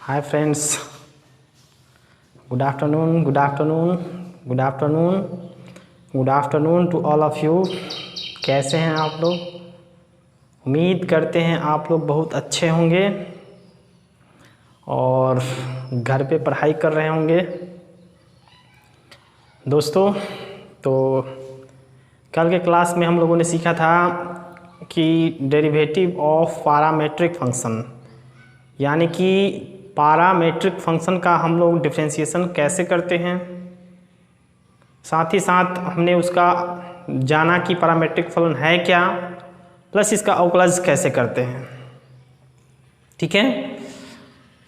Hi friends, good afternoon, good afternoon, good afternoon, good afternoon to all of you। कैसे हैं आप लोग? उम्मीद करते हैं आप लोग बहुत अच्छे होंगे और घर पे पढ़ाई कर रहे होंगे। दोस्तों, तो कल के क्लास में हम लोगों ने सीखा था कि डेरिवेटिव ऑफ पैरामीट्रिक फंक्शन, यानी कि पैरामीट्रिक फंक्शन का हम लोग डिफरेंशिएशन कैसे करते हैं। साथ ही साथ हमने उसका जाना कि पैरामीट्रिक फलन है क्या, प्लस इसका अवकलज कैसे करते हैं। ठीक है,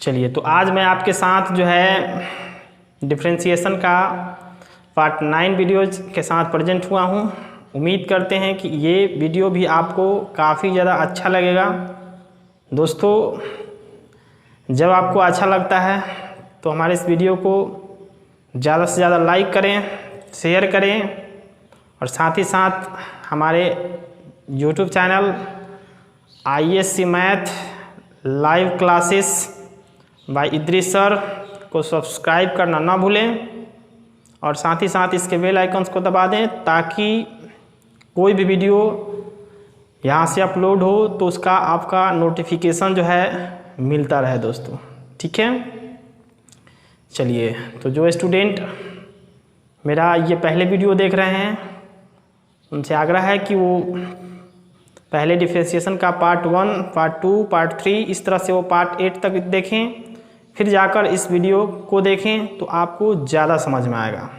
चलिए तो आज मैं आपके साथ जो है डिफरेंशिएशन का पार्ट 9 वीडियोज के साथ प्रेजेंट हुआ हूँ। उम्मीद करते हैं कि ये वीडियो भी आपको काफ़ी ज़्यादा अच्छा लगेगा। दोस्तों, जब आपको अच्छा लगता है तो हमारे इस वीडियो को ज़्यादा से ज़्यादा लाइक करें, शेयर करें और साथ ही साथ हमारे YouTube channel ISC math live classes bye Idris sir को सब्सक्राइब करना ना भूलें और साथ ही साथ इसके बेल आइकन्स को दबा दें ताकि कोई भी वीडियो यहाँ से अपलोड हो तो उसका आपका नोटिफिकेशन जो है मिलता रहे दोस्तों। ठीक है, चलिए तो जो स्टूडेंट मेरा ये पहले वीडियो देख रहे हैं उनसे आग्रह है कि वो पहले डिफरेंशिएशन का पार्ट 1, पार्ट 2, पार्ट 3 इस तरह से वो पार्ट 8 तक देखें, फिर जाकर इस वीडियो को देखें तो आपको ज़्यादा समझ में आएगा।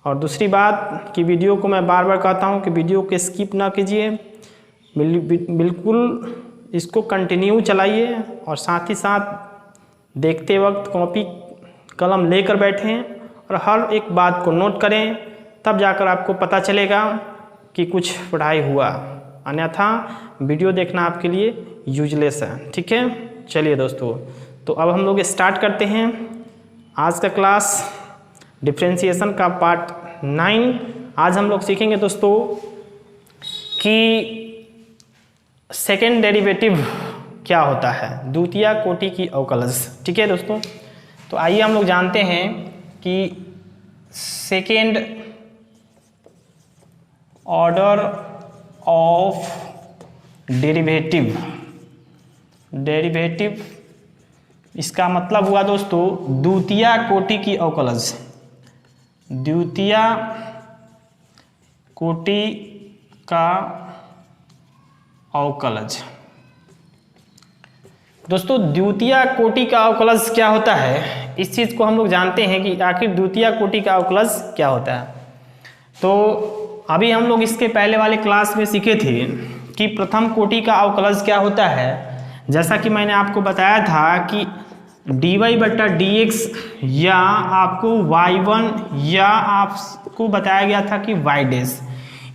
और दूसरी बात कि वीडियो को मैं बार बार कहता हूँ कि वीडियो को स्किप ना कीजिए, बिल्कुल इसको कंटिन्यू चलाइए और साथ ही साथ देखते वक्त कॉपी कलम लेकर बैठें और हर एक बात को नोट करें, तब जाकर आपको पता चलेगा कि कुछ पढ़ाई हुआ, अन्यथा वीडियो देखना आपके लिए यूजलेस है। ठीक है, चलिए दोस्तों, तो अब हम लोग स्टार्ट करते हैं आज का क्लास डिफरेंशिएशन का पार्ट 9। आज हम लोग सीखेंगे दोस्तों कि सेकेंड डेरिवेटिव क्या होता है, द्वितीय कोटि की अवकलज। ठीक है दोस्तों, तो आइए हम लोग जानते हैं कि सेकेंड ऑर्डर ऑफ डेरिवेटिव इसका मतलब हुआ दोस्तों द्वितीय कोटि की अवकलज। द्वितीय कोटि का अवकलज। दोस्तों, द्वितीय कोटि का अवकलज क्या होता है, इस चीज़ को हम लोग जानते हैं कि आखिर द्वितीय कोटि का अवकलज क्या होता है। तो अभी हम लोग इसके पहले वाले क्लास में सीखे थे कि प्रथम कोटि का अवकलज क्या होता है। जैसा कि मैंने आपको बताया था कि dy/dx या आपको y1 या आपको बताया गया था कि y',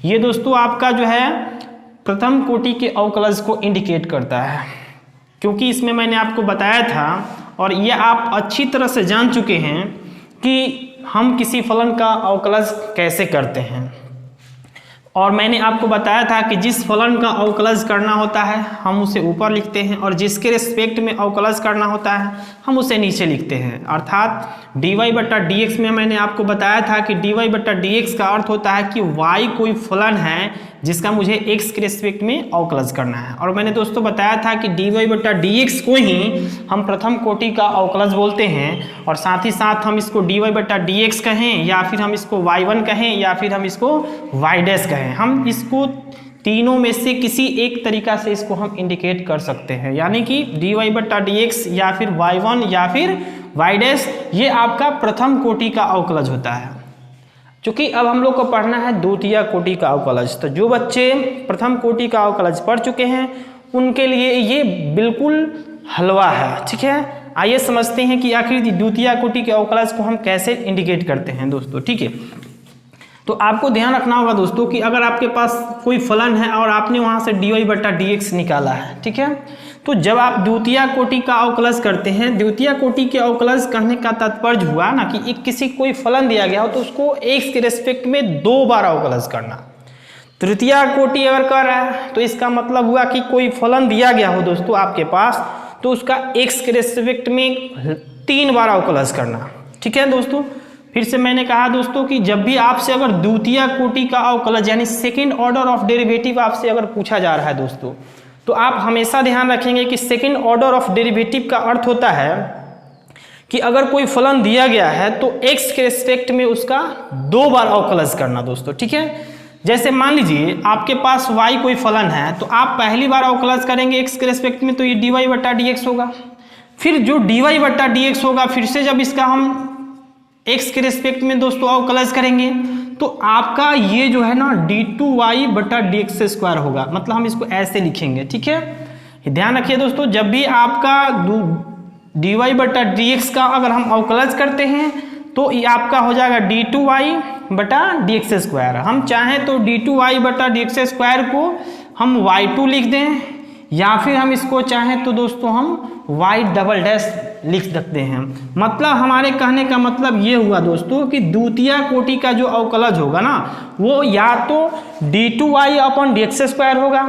ये दोस्तों आपका जो है प्रथम कोटि के अवकलज को इंडिकेट करता है, क्योंकि इसमें मैंने आपको बताया था और ये आप अच्छी तरह से जान चुके हैं कि हम किसी फलन का अवकलज कैसे करते हैं। और मैंने आपको बताया था कि जिस फलन का अवकलज करना होता है हम उसे ऊपर लिखते हैं और जिसके रिस्पेक्ट में अवकलज करना होता है हम उसे नीचे लिखते हैं। अर्थात dy/dx में मैंने आपको बताया था कि dy/dx का अर्थ होता है कि y कोई फलन है जिसका मुझे x के रिस्पेक्ट में अवकलज करना है। और मैंने दोस्तों बताया था कि dy/dx को ही हम प्रथम कोटि का अवकलज बोलते हैं और साथ ही साथ हम इसको dy/dx कहें या फिर हम इसको y1 कहें या फिर हम इसको y' कहें, हम इसको तीनों में से किसी एक तरीका से इसको हम इंडिकेट कर सकते हैं, यानी कि dy/dx या फिर y1 या फिर y', ये आपका प्रथम कोटि का अवकलज होता है। क्योंकि अब हम लोग को पढ़ना है द्वितीय कोटि का अवकलज, तो जो बच्चे प्रथम कोटि का अवकलज पढ़ चुके हैं उनके लिए ये बिल्कुल हलवा है। ठीक है, आइए समझते हैं कि आखिर द्वितीय कोटि के अवकलज को हम कैसे इंडिकेट करते हैं दोस्तों। ठीक है, तो आपको ध्यान रखना होगा दोस्तों कि अगर आपके पास कोई फलन है और आपने वहां से dy/dx निकाला है, ठीक है, तो जब आप द्वितीय कोटि का अवकलज करते हैं, द्वितीय कोटि के अवकलज करने का तात्पर्य हुआ ना कि एक किसी कोई फलन दिया गया हो तो उसको x के रेस्पेक्ट में 2 बार अवकलज करना। तृतीय कोटि अगर कर रहा है तो इसका मतलब हुआ कि कोई फलन दिया गया हो दोस्तों आपके पास, तो उसका एक्स के रेस्पेक्ट में 3 बार अवकलज करना। ठीक है दोस्तों, फिर से मैंने कहा दोस्तों कि जब भी आपसे अगर द्वितीय कोटि का अवकलज यानी सेकेंड ऑर्डर ऑफ डेरिवेटिव आपसे अगर पूछा जा रहा है दोस्तों, तो आप हमेशा ध्यान रखेंगे कि सेकेंड ऑर्डर ऑफ डेरिवेटिव का अर्थ होता है कि अगर कोई फलन दिया गया है तो एक्स के रिस्पेक्ट में उसका 2 बार अवकलज करना दोस्तों। ठीक है, जैसे मान लीजिए आपके पास y कोई फलन है तो आप पहली बार अवकलज करेंगे x के रिस्पेक्ट में, तो ये dy बट्टा dx होगा। फिर जो dy बट्टा dx होगा, फिर से जब इसका हम x के रिस्पेक्ट में दोस्तों अवकलज करेंगे तो आपका ये जो है ना d2y बटा dx स्क्वायर होगा। मतलब हम इसको ऐसे लिखेंगे। ठीक है, ध्यान रखिए दोस्तों, जब भी आपका dy बटा dx का अगर हम अवकलज करते हैं तो ये आपका हो जाएगा d2y बटा dx स्क्वायर। हम चाहें तो d2y बटा dx स्क्वायर को हम y2 लिख दें, या फिर हम इसको चाहें तो दोस्तों हम y डबल डैश लिख सकते हैं। मतलब हमारे कहने का मतलब ये हुआ दोस्तों कि द्वितीय कोटि का जो अवकलज होगा ना वो या तो d2y अपन dx स्क्वायर होगा,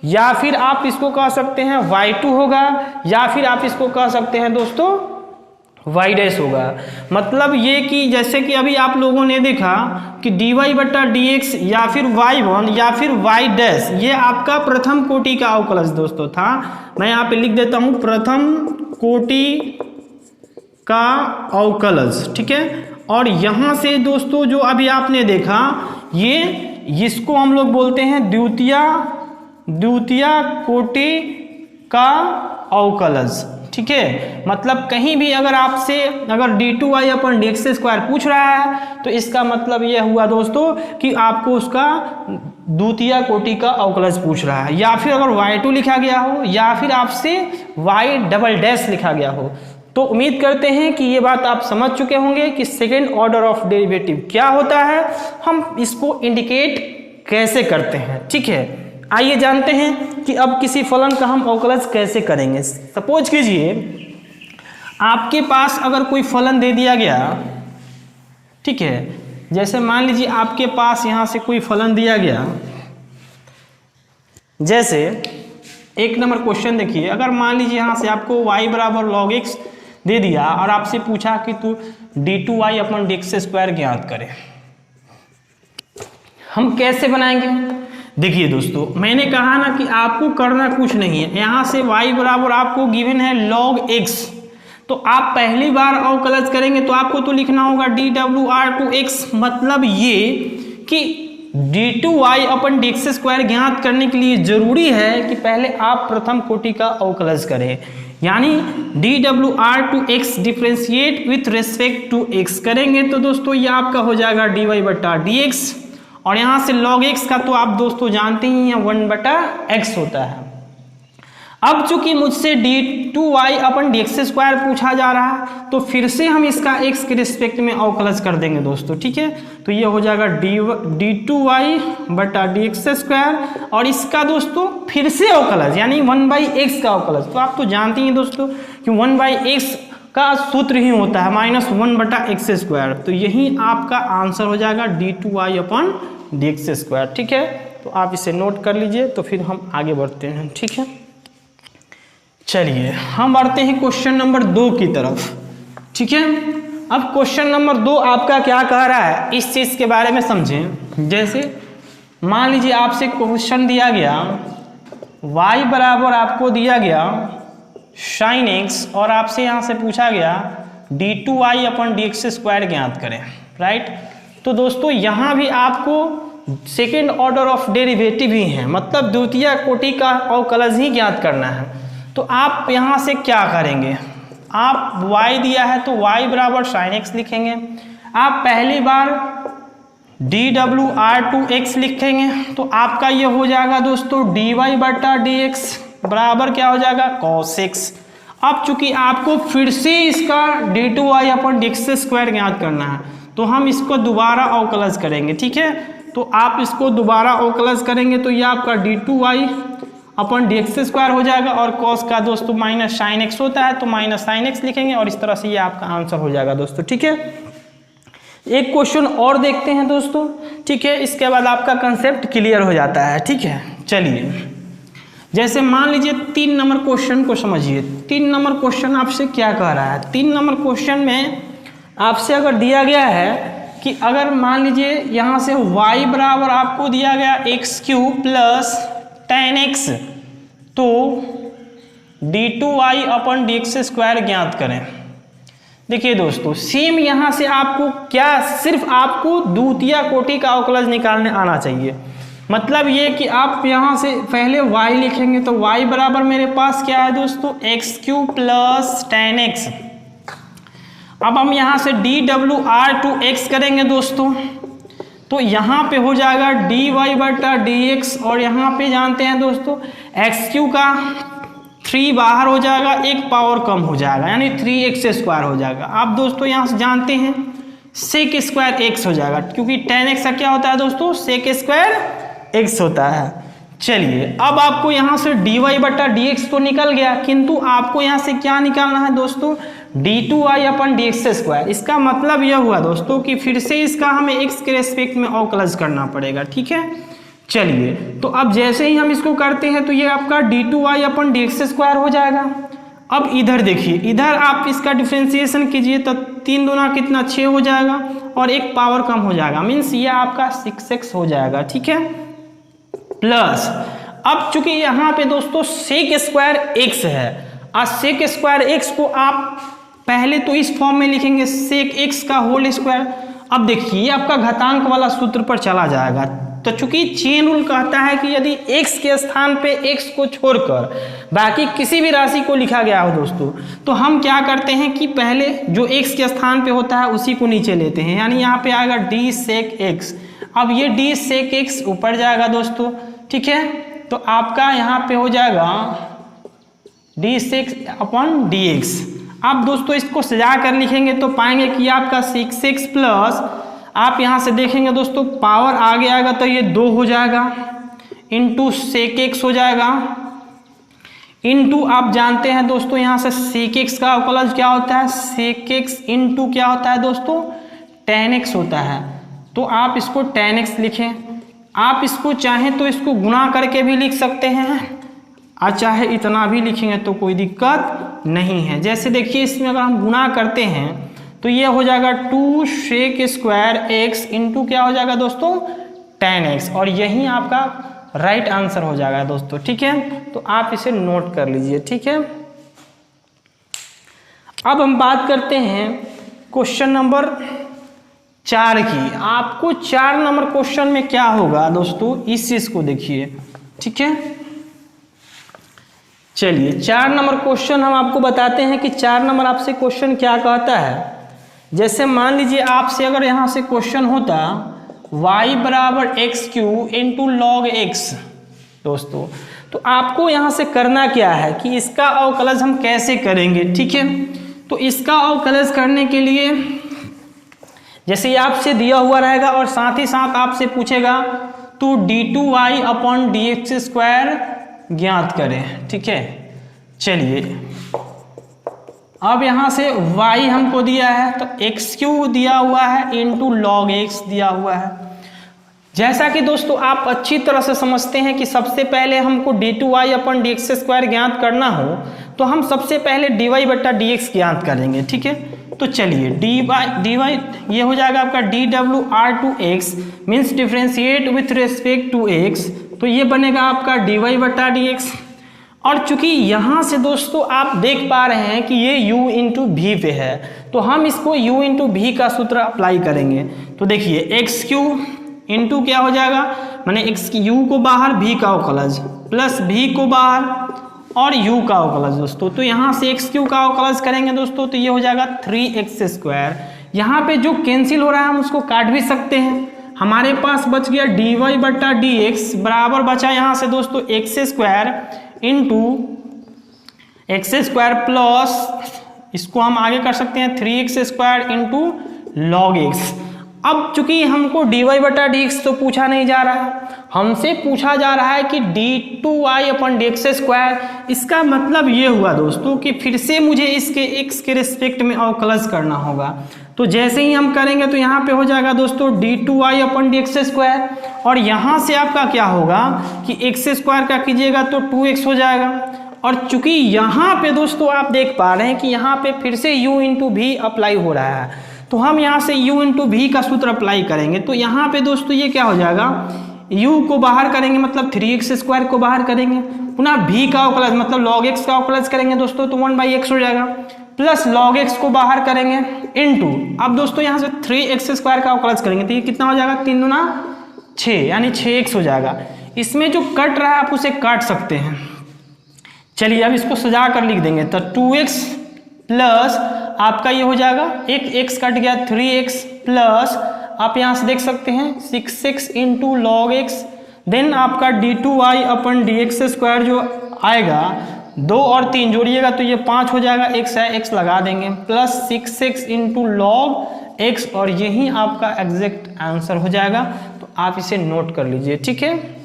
या फिर आप इसको कह सकते हैं y2 होगा, या फिर आप इसको कह सकते हैं दोस्तों y डैश होगा। मतलब ये कि जैसे कि अभी आप लोगों ने देखा कि dy बटा dx या फिर y1 या फिर y डैश, ये आपका प्रथम कोटि का अवकलज दोस्तों था। मैं यहाँ पे लिख देता हूँ प्रथम कोटि का अवकलज। ठीक है, और यहाँ से दोस्तों जो अभी आपने देखा ये इसको हम लोग बोलते हैं द्वितीय कोटि का अवकलज। ठीक है, मतलब कहीं भी अगर आपसे अगर d2y अपन dx स्क्वायर पूछ रहा है तो इसका मतलब यह हुआ दोस्तों कि आपको उसका द्वितीय कोटि का अवकलज पूछ रहा है, या फिर अगर y2 लिखा गया हो या फिर आपसे y डबल डैश लिखा गया हो। तो उम्मीद करते हैं कि ये बात आप समझ चुके होंगे कि सेकेंड ऑर्डर ऑफ डेरिवेटिव क्या होता है, हम इसको इंडिकेट कैसे करते हैं। ठीक है, आइए जानते हैं कि अब किसी फलन का हम अवकलज कैसे करेंगे। सपोज कीजिए आपके पास अगर कोई फलन दे दिया गया, ठीक है, जैसे मान लीजिए आपके पास यहाँ से कोई फलन दिया गया, जैसे 1 नंबर क्वेश्चन देखिए, अगर मान लीजिए यहाँ से आपको y बराबर log x दे दिया और आपसे पूछा कि तू d2y अपन dx स्क्वायर ज्ञात करे, हम कैसे बनाएंगे। देखिए दोस्तों, मैंने कहा ना कि आपको करना कुछ नहीं है, यहाँ से y बराबर आपको गिवन है log x, तो आप पहली बार अवकलज करेंगे तो आपको तो लिखना होगा dwr2x। मतलब ये कि d2y अपन dx स्क्वायर ज्ञात करने के लिए जरूरी है कि पहले आप प्रथम कोटि का अवकलज करें, यानी dwr2x differentiate with respect to x करेंगे तो दोस्तों ये आपका हो जाएगा dy बटा dx, और यहाँ से log x का तो आप दोस्तों जानते ही हैं 1 बटा x होता है। अब चूंकि मुझसे d2y अपन dx स्क्वायर पूछा जा रहा है तो फिर से हम इसका x के रिस्पेक्ट में अवकलज कर देंगे दोस्तों। ठीक है, तो ये हो जाएगा d2y बटा dx स्क्वायर, और इसका दोस्तों फिर से अवकलज यानी 1/x का अवकलज। तो आप तो जानते हैं दोस्तों कि 1/x का सूत्र ही होता है -1 बटा x स्क्वायर, तो यही आपका आंसर हो जाएगा d2y अपन dx स्क्वायर। ठीक है, तो आप इसे नोट कर लीजिए, तो फिर हम आगे बढ़ते हैं। ठीक है, चलिए हम बढ़ते हैं क्वेश्चन नंबर 2 की तरफ। ठीक है, अब क्वेश्चन नंबर 2 आपका क्या कह रहा है इस चीज के बारे में समझें। जैसे मान लीजिए आपसे क्वेश्चन दिया गया y बराबर आपको दिया गया sin x, और आपसे यहाँ से पूछा गया d2y अपन dx स्क्वायर ज्ञात करें। राइट, तो दोस्तों यहाँ भी आपको सेकेंड ऑर्डर ऑफ डेरिवेटिव ही है, मतलब द्वितीय कोटि का अवकलज ही ज्ञात करना है। तो आप यहाँ से क्या करेंगे, आप y दिया है तो y बराबर sin x लिखेंगे, आप पहली बार dwr2x लिखेंगे तो आपका ये हो जाएगा दोस्तों dy बटा dx बराबर क्या हो जाएगा cos x। अब चूंकि आपको फिर से इसका d2y अपन dx स्क्वायर ज्ञात करना है तो हम इसको दोबारा अवकलज करेंगे। ठीक है, तो आप इसको दोबारा अवकलज करेंगे तो ये आपका d2y अपन dx स्क्वायर हो जाएगा, और cos का दोस्तों माइनस sin x होता है तो माइनस sin x लिखेंगे, और इस तरह से ये आपका आंसर हो जाएगा दोस्तों। ठीक है, एक क्वेश्चन और देखते हैं दोस्तों। ठीक है, इसके बाद आपका कंसेप्ट क्लियर हो जाता है। ठीक है, चलिए जैसे मान लीजिए 3 नंबर क्वेश्चन को समझिए। 3 नंबर क्वेश्चन आपसे क्या कह रहा है? 3 नंबर क्वेश्चन में आपसे अगर दिया गया है कि अगर मान लीजिए यहाँ से y बराबर आपको दिया गया x³ प्लस 10x, तो d2y अपन dx² ज्ञात करें। देखिए दोस्तों, सेम यहाँ से आपको क्या, सिर्फ आपको द्वितीय कोटि का अवकलज निकालने आना चाहिए। मतलब ये कि आप यहाँ से पहले y लिखेंगे तो y बराबर मेरे पास क्या है दोस्तों, x³ प्लस 10x। अब हम यहाँ से dwr2x करेंगे दोस्तों, तो यहाँ पे हो जाएगा dy/dx, और यहाँ पे जानते हैं दोस्तों x³ का 3 बाहर हो जाएगा, एक पावर कम हो जाएगा, यानी 3x² हो जाएगा। आप दोस्तों यहाँ से जानते हैं sec² x हो जाएगा, क्योंकि 10x का क्या होता है दोस्तों, sec² x होता है। चलिए, अब आपको यहाँ से dy/dx तो निकल गया, किंतु आपको यहाँ से क्या निकालना है दोस्तों, d2y/dx²। इसका मतलब यह हुआ दोस्तों कि फिर से इसका हमें x के रेस्पेक्ट में अवकलज करना पड़ेगा। ठीक है, चलिए, तो अब जैसे ही हम इसको करते हैं तो ये आपका d2y/dx² हो जाएगा। अब इधर देखिए, इधर आप इसका डिफ्रेंसिएशन कीजिए तो 3 दूना कितना, 6 हो जाएगा, और एक पावर कम हो जाएगा, मीन्स ये आपका 6x हो जाएगा। ठीक है, प्लस अब चूंकि यहाँ पे दोस्तों sec² x है, और sec² x को आप पहले तो इस फॉर्म में लिखेंगे sec x का होल स्क्वायर। अब देखिए ये आपका घातांक वाला सूत्र पर चला जाएगा, तो चूंकि चेन रूल कहता है कि यदि x के स्थान पे x को छोड़कर बाकी किसी भी राशि को लिखा गया हो दोस्तों, तो हम क्या करते हैं कि पहले जो x के स्थान पे होता है उसी को नीचे लेते हैं, यानी यहाँ पे आएगा d sec x। अब ये d sec x ऊपर जाएगा दोस्तों। ठीक है, तो आपका यहाँ पे हो जाएगा d sec/dx। आप दोस्तों इसको सजा कर लिखेंगे तो पाएंगे कि आपका 6x प्लस, आप यहाँ से देखेंगे दोस्तों पावर आगे आएगा तो ये 2 हो जाएगा, इंटू sec x हो जाएगा, इंटू आप जानते हैं दोस्तों यहाँ से sec x का अवकलज क्या होता है, sec x इंटू क्या होता है दोस्तों, tan x होता है। तो आप इसको tan x लिखें। आप इसको चाहें तो इसको गुणा करके भी लिख सकते हैं, और चाहे इतना भी लिखेंगे तो कोई दिक्कत नहीं है। जैसे देखिए इसमें अगर हम गुणा करते हैं तो ये हो जाएगा 2 sec² x इंटू क्या हो जाएगा दोस्तों, tan x, और यही आपका राइट आंसर हो जाएगा दोस्तों। ठीक है, तो आप इसे नोट कर लीजिए। ठीक है, अब हम बात करते हैं क्वेश्चन नंबर 4 की। आपको 4 नंबर क्वेश्चन में क्या होगा दोस्तों, इस चीज को देखिए। ठीक है, चलिए 4 नंबर क्वेश्चन हम आपको बताते हैं कि 4 नंबर आपसे क्वेश्चन क्या कहता है। जैसे मान लीजिए आपसे अगर यहाँ से क्वेश्चन होता y बराबर x³ इंटू log x दोस्तों, तो आपको यहाँ से करना क्या है कि इसका अवकलज हम कैसे करेंगे। ठीक है, तो इसका अवकलज करने के लिए जैसे ये आपसे दिया हुआ रहेगा और साथ ही साथ आपसे पूछेगा तो d2y/dx² ज्ञात करें। ठीक है, चलिए अब यहाँ से y हमको दिया है तो x³ दिया हुआ है इंटू log x दिया हुआ है। जैसा कि दोस्तों आप अच्छी तरह से समझते हैं कि सबसे पहले हमको d2y/dx² ज्ञात करना हो तो हम सबसे पहले dy/dx ज्ञात करेंगे। ठीक है, तो चलिए dy ये हो जाएगा आपका dwr2x means differentiate with respect to x, तो ये बनेगा आपका dy/dx। और चूंकि यहाँ से दोस्तों आप देख पा रहे हैं कि ये u इंटू v पे है, तो हम इसको u इंटू v का सूत्र अप्लाई करेंगे। तो देखिए x³ इंटू क्या हो जाएगा, माने u को बाहर, v का अवकलज, प्लस v को बाहर और u का अवकलज दोस्तों। तो यहाँ से x³ का अवकलज करेंगे दोस्तों, तो ये हो जाएगा 3x²। यहाँ पे जो कैंसिल हो रहा है हम उसको काट भी सकते हैं। हमारे पास बच गया dy/dx बराबर बचा यहाँ से दोस्तों x² इंटू x² प्लस इसको हम आगे कर सकते हैं 3x² इंटू log x। अब चूंकि हमको dy बटा dx तो पूछा नहीं जा रहा है, हमसे पूछा जा रहा है कि d2y अपन dx स्क्वायर। इसका मतलब ये हुआ दोस्तों कि फिर से मुझे इसके x के रिस्पेक्ट में अवकलज करना होगा। तो जैसे ही हम करेंगे तो यहाँ पे हो जाएगा दोस्तों d2y अपन dx स्क्वायर, और यहाँ से आपका क्या होगा कि x स्क्वायर का कीजिएगा तो 2x हो जाएगा। और चूंकि यहाँ पे दोस्तों आप देख पा रहे हैं कि यहाँ पे फिर से u इंटू भी अप्लाई हो रहा है, तो हम यहाँ से u इंटू भी का सूत्र अप्लाई करेंगे। तो यहाँ पे दोस्तों ये क्या हो जाएगा, u को बाहर करेंगे मतलब 3x स्क्वायर को बाहर करेंगे, पुनः v का अवकलज मतलब log x का अवकलज करेंगे दोस्तों तो 1/x हो जाएगा, प्लस log x को बाहर करेंगे इनटू, अब दोस्तों यहाँ से 3x स्क्वायर का अवकलज करेंगे तो ये कितना हो जाएगा 3 दूना 6 यानी 6x हो जाएगा। इसमें जो कट रहा है आप उसे काट सकते हैं। चलिए अब इसको सजा कर लिख देंगे तो 2x प्लस आपका ये हो जाएगा, एक x कट गया 3x प्लस आप यहाँ से देख सकते हैं 6x into log x, then आपका d2y अपन dx स्क्वायर जो आएगा 2 और 3 जोड़िएगा तो ये 5 हो जाएगा, x है x लगा देंगे, plus 6x into log x, और यही आपका एग्जैक्ट आंसर हो जाएगा। तो आप इसे नोट कर लीजिए, ठीक है।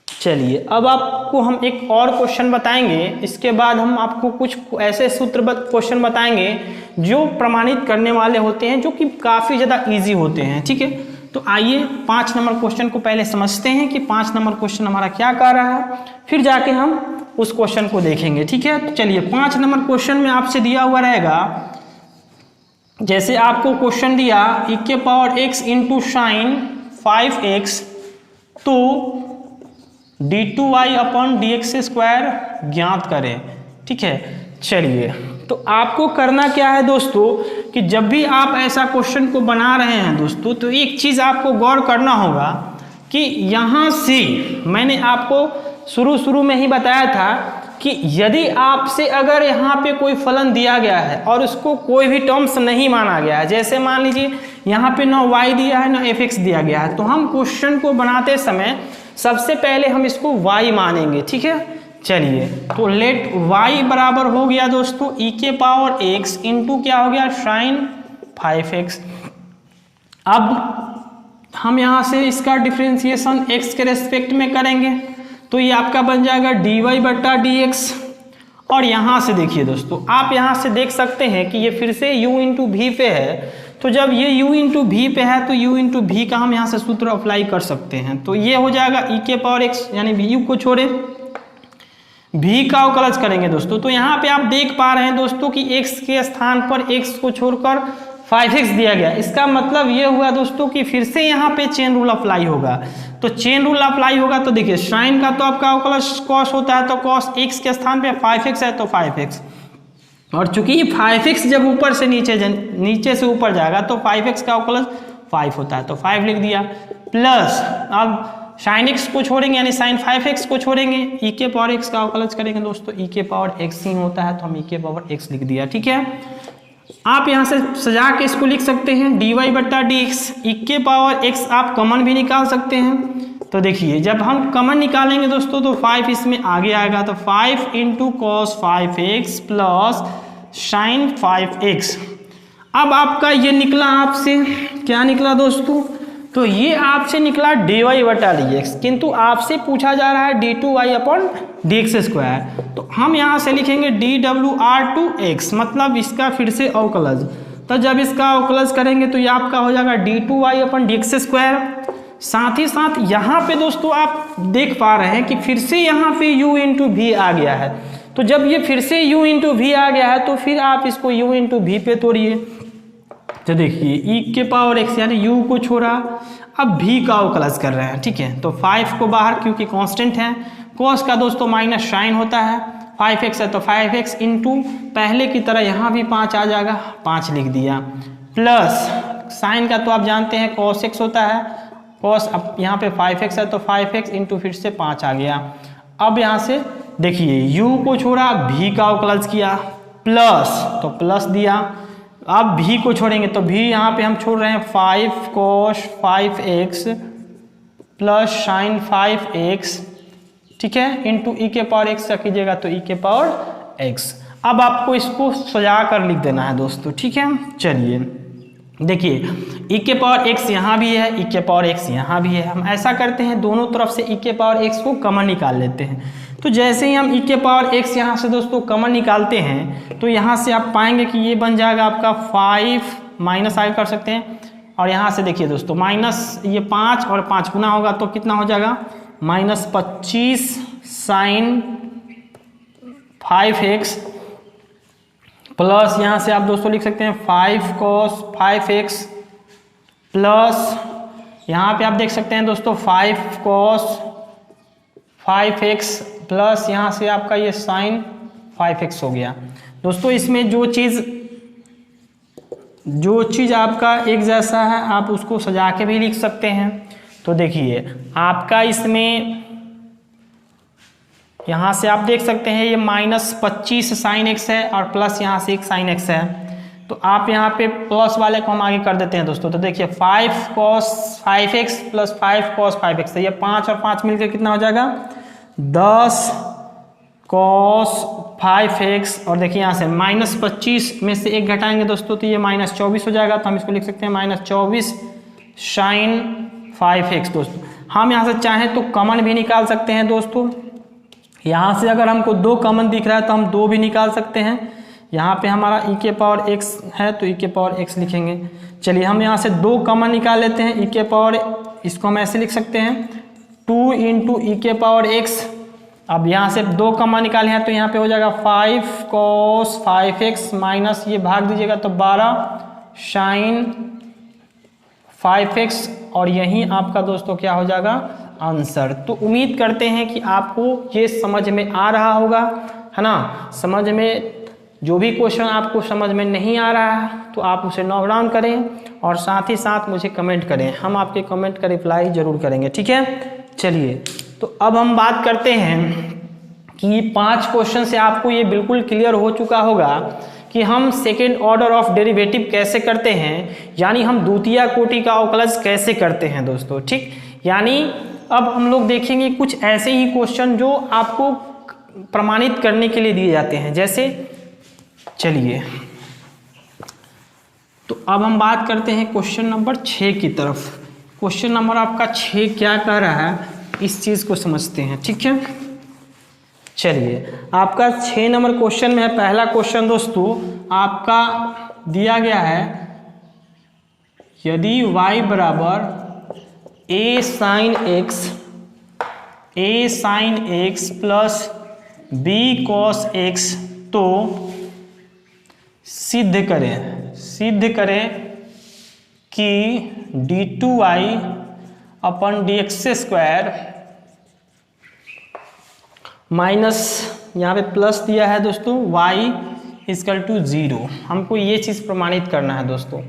चलिए अब आपको हम एक और क्वेश्चन बताएंगे, इसके बाद हम आपको कुछ ऐसे सूत्र क्वेश्चन बताएंगे जो प्रमाणित करने वाले होते हैं, जो कि काफ़ी ज़्यादा इजी होते हैं, ठीक है। तो आइए 5 नंबर क्वेश्चन को पहले समझते हैं कि 5 नंबर क्वेश्चन हमारा क्या कह रहा है, फिर जाके हम उस क्वेश्चन को देखेंगे, ठीक है। तो चलिए 5 नंबर क्वेश्चन में आपसे दिया हुआ रहेगा, जैसे आपको क्वेश्चन दिया e के power x into sine 5x तो d2y अपन dx स्क्वायर ज्ञात करें, ठीक है। चलिए तो आपको करना क्या है दोस्तों कि जब भी आप ऐसा क्वेश्चन को बना रहे हैं दोस्तों, तो एक चीज़ आपको गौर करना होगा कि यहाँ से मैंने आपको शुरू में ही बताया था कि यदि आपसे अगर यहाँ पे कोई फलन दिया गया है और उसको कोई भी टर्म्स नहीं माना गया है, जैसे मान लीजिए यहाँ पे ना y दिया है ना fx दिया गया है, तो हम क्वेश्चन को बनाते समय सबसे पहले हम इसको y मानेंगे, ठीक है। चलिए तो लेट y बराबर हो गया दोस्तों e के पावर x इंटू क्या हो गया साइन 5x। अब हम यहाँ से इसका डिफरेंशिएशन x के रेस्पेक्ट में करेंगे तो ये आपका बन जाएगा dy बटा dx। और यहाँ से देखिए दोस्तों, आप यहाँ से देख सकते हैं कि ये फिर से u इंटू भी पे है, तो जब ये u इंटू भी पे है तो u इंटू भी का हम यहाँ से सूत्र अप्लाई कर सकते हैं। तो ये हो जाएगा e के पावर x यानी u को छोड़े v का अवकलज करेंगे दोस्तों। तो यहाँ पे आप देख पा रहे हैं दोस्तों कि x के स्थान पर x को छोड़कर 5x दिया गया। इसका मतलब ये हुआ दोस्तों कि फिर से यहाँ पे चेन रूल अप्लाई होगा। तो चेन रूल अप्लाई होगा तो देखिए साइन का तो आपका अवकलज cos होता है, तो cos x के स्थान पे 5x है तो 5x, और चूंकि 5x जब ऊपर से नीचे से ऊपर जाएगा तो 5x का अवकलज 5 होता है तो 5 लिख दिया, प्लस अब साइन x को छोड़ेंगे यानी साइन 5x को छोड़ेंगे, e के पावर x का अवकलज करेंगे दोस्तों, e के पावर x ही होता है तो हम e के पावर x लिख दिया, ठीक है। आप यहाँ से सजा के इसको लिख सकते हैं dy बटा dx, e के पावर x आप कॉमन भी निकाल सकते हैं। तो देखिए जब हम कॉमन निकालेंगे दोस्तों तो 5 इसमें आगे आएगा, तो 5 into cos 5x plus sign 5x। अब आपका ये निकला, आपसे क्या निकला दोस्तों, तो ये आपसे निकला dy बटा dx, किंतु आपसे पूछा जा रहा है d2y अपन dx स्क्वायर। तो हम यहाँ से लिखेंगे dwr2x, मतलब इसका फिर से अवकलज। तो जब इसका अवकलज करेंगे तो ये आपका हो जाएगा d2y अपन dx स्क्वायर। साथ ही साथ यहाँ पे दोस्तों आप देख पा रहे हैं कि फिर से यहाँ पे u इंटू भी आ गया है। तो जब ये फिर से u इंटू भी आ गया है तो फिर आप इसको u इंटू भी पे तोड़िए। तो देखिए e के पावर x यानी u को छोड़ा, अब v का अवकलज कर रहे हैं, ठीक है। तो 5 को बाहर क्योंकि कांस्टेंट है, cos का दोस्तों माइनस साइन होता है, 5x है तो 5x इंटू पहले की तरह यहाँ भी 5 आ जाएगा, 5 लिख दिया, प्लस साइन का तो आप जानते हैं cos x होता है, cos अब यहाँ पे 5x है तो 5x इंटू फिर से 5 आ गया। अब यहाँ से देखिए u को छोड़ा, v का अवकलज किया, प्लस तो प्लस दिया, अब भी को छोड़ेंगे तो भी यहाँ पे हम छोड़ रहे हैं 5 cos 5x plus sign 5x, ठीक है, इंटू ई के पावर x कीजिएगा तो ई के पावर x। अब आपको इसको सजा कर लिख देना है दोस्तों, ठीक है। चलिए देखिए e के पावर x यहाँ भी है, e के पावर x यहाँ भी है। हम ऐसा करते हैं दोनों तरफ से e के पावर x को कॉमन निकाल लेते हैं। तो जैसे ही हम e के पावर x यहाँ से दोस्तों कॉमन निकालते हैं तो यहाँ से आप पाएंगे कि ये बन जाएगा आपका 5 माइनस आगे कर सकते हैं, और यहाँ से देखिए दोस्तों माइनस ये 5 और 5 गुना होगा तो कितना हो जाएगा -25 साइन 5x प्लस यहाँ से आप दोस्तों लिख सकते हैं 5 cos 5x प्लस यहाँ पे आप देख सकते हैं दोस्तों 5 cos 5x प्लस यहाँ से आपका ये साइन 5x हो गया। दोस्तों इसमें जो चीज़ आपका एक जैसा है आप उसको सजा के भी लिख सकते हैं। तो देखिए आपका इसमें यहाँ से आप देख सकते हैं ये -25 साइन x है और प्लस यहाँ से एक साइन x है। तो आप यहाँ पे प्लस वाले को हम आगे कर देते हैं दोस्तों। तो देखिए 5 cos 5x plus 5 cos 5x, तो ये 5 और 5 मिलकर कितना हो जाएगा 10 cos 5x, और देखिए यहाँ से -25 में से एक घटाएंगे दोस्तों तो ये -24 हो जाएगा। तो हम इसको लिख सकते हैं -24 साइन 5x। दोस्तों हम यहाँ से चाहें तो कॉमन भी निकाल सकते हैं दोस्तों। यहाँ से अगर हमको 2 कॉमन दिख रहा है तो हम 2 भी निकाल सकते हैं। यहाँ पे हमारा e के पावर x है तो e के पावर x लिखेंगे। चलिए हम यहाँ से 2 कॉमन निकाल लेते हैं। e के पावर इसको हम ऐसे लिख सकते हैं 2 इंटू e के पावर x। अब यहाँ से 2 कॉमन निकाले हैं तो यहाँ पे हो जाएगा 5 cos 5x माइनस ये भाग दीजिएगा तो 12 साइन 5x, और यही आपका दोस्तों क्या हो जाएगा आंसर। तो उम्मीद करते हैं कि आपको ये समझ में आ रहा होगा, है ना। समझ में जो भी क्वेश्चन आपको समझ में नहीं आ रहा है तो आप उसे नोट डाउन करें और साथ ही साथ मुझे कमेंट करें, हम आपके कमेंट का रिप्लाई जरूर करेंगे, ठीक है। चलिए तो अब हम बात करते हैं कि 5 क्वेश्चन से आपको ये बिल्कुल क्लियर हो चुका होगा कि हम सेकेंड ऑर्डर ऑफ डेरिवेटिव कैसे करते हैं, यानी हम द्वितीय कोटि का अवकलज कैसे करते हैं दोस्तों, ठीक। यानी अब हम लोग देखेंगे कुछ ऐसे ही क्वेश्चन जो आपको प्रमाणित करने के लिए दिए जाते हैं। जैसे चलिए तो अब हम बात करते हैं क्वेश्चन नंबर 6 की तरफ। क्वेश्चन नंबर आपका 6 क्या कह रहा है इस चीज़ को समझते हैं, ठीक है। चलिए आपका 6 नंबर क्वेश्चन में है पहला क्वेश्चन दोस्तों आपका दिया गया है, यदि y बराबर a sine x plus b cos x, तो सिद्ध करें कि d2y अपन dx² माइनस यहाँ पे प्लस दिया है दोस्तों y = 0। हमको ये चीज़ प्रमाणित करना है दोस्तों।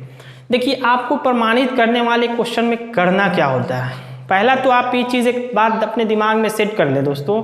देखिए आपको प्रमाणित करने वाले क्वेश्चन में करना क्या होता है, पहला तो आप ये चीज़ एक बात अपने दिमाग में सेट कर ले दोस्तों